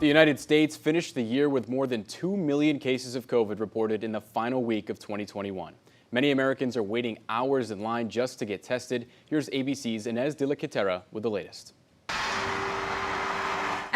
The United States finished the year with more than 2 million cases of COVID reported in the final week of 2021. Many Americans are waiting hours in line just to get tested. Here's ABC's Inez de la Quintera with the latest.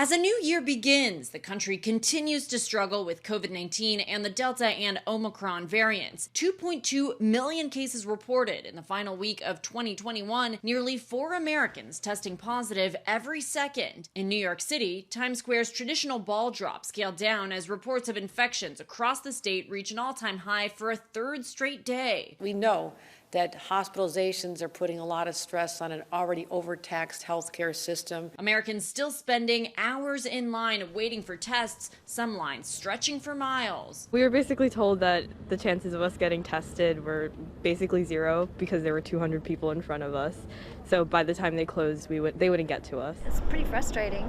As a new year begins, the country continues to struggle with COVID-19 and the Delta and Omicron variants. 2.2 million cases reported in the final week of 2021, nearly 4 Americans testing positive every second. In New York City, Times Square's traditional ball drop scaled down as reports of infections across the state reach an all-time high for a third straight day. We know that hospitalizations are putting a lot of stress on an already overtaxed healthcare system. Americans still spending hours in line waiting for tests, some lines stretching for miles. We were basically told that the chances of us getting tested were basically zero because there were 200 people in front of us. So by the time they closed, they wouldn't get to us. It's pretty frustrating.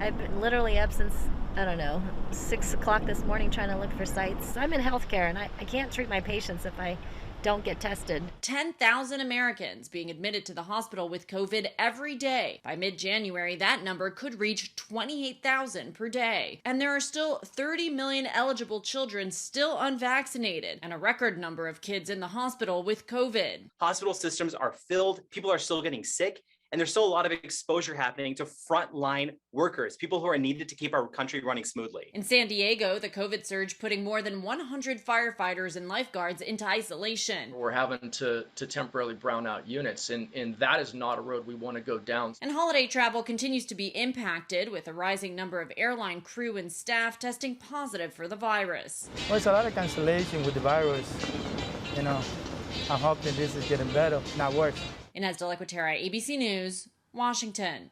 I've been literally up since, 6 o'clock this morning trying to look for sites. I'm in healthcare and I can't treat my patients if I don't get tested. 10,000 Americans being admitted to the hospital with COVID every day. By mid-January, that number could reach 28,000 per day. And there are still 30 million eligible children still unvaccinated, and a record number of kids in the hospital with COVID. Hospital systems are filled, people are still getting sick, and there's still a lot of exposure happening to frontline workers, people who are needed to keep our country running smoothly. In San Diego, the COVID surge putting more than 100 firefighters and lifeguards into isolation. We're having to temporarily brown out units, and that is not a road we want to go down. And holiday travel continues to be impacted, with a rising number of airline crew and staff testing positive for the virus. Well, there's a lot of cancellation with the virus. I'm hoping this is getting better, not worse. Inez de la Quintera, ABC News, Washington.